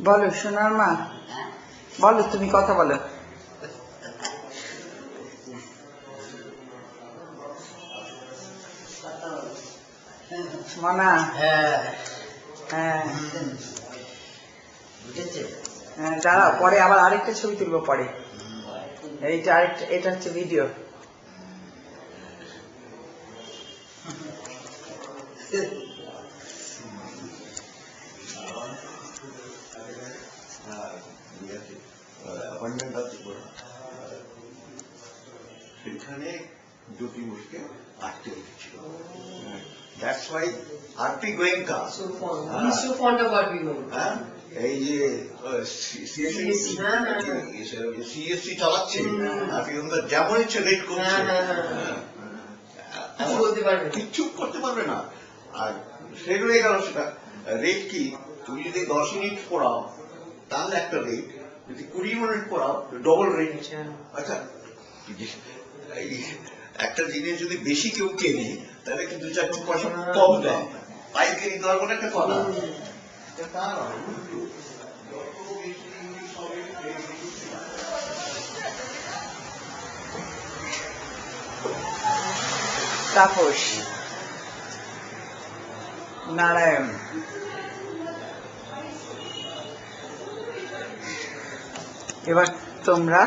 বলো সোনার মা, বলো, তুমি কথা বলো। মনা, হ্যাঁ হ্যাঁ, দাঁড়াও, পরে আবার আরেকটা ছবি তুলবো পরে। এইটা আরেকটা, এটা হচ্ছে ভিডিও। সেখানে জ্যোতি মুখকে আটকে রেখেছিল। That's why Arti Goenka, He's so fond of Arti Goenka. এই যে সিএসসি চালাচ্ছে, আরতি গোয়েঙ্কা যেমন ইচ্ছে রেড করছে, কিচ্ছু করতে পারবে না। আর সেগুলো গেল, সেটা রেট কি, তুমি যদি 10 মিনিট পড়াও তাহলে একটা রেট, যদি 20 মিনিট পড়াও ডবল রেট। আচ্ছা, একটা জিনিস যদি বেশি কেউ কেনে তাহলে কিন্তু 2-4 পয়সা কম দেয়, পাইকারি দেওয়ার কোনো একটা কথা। তাপস, নারায়ণ, এবার তোমরা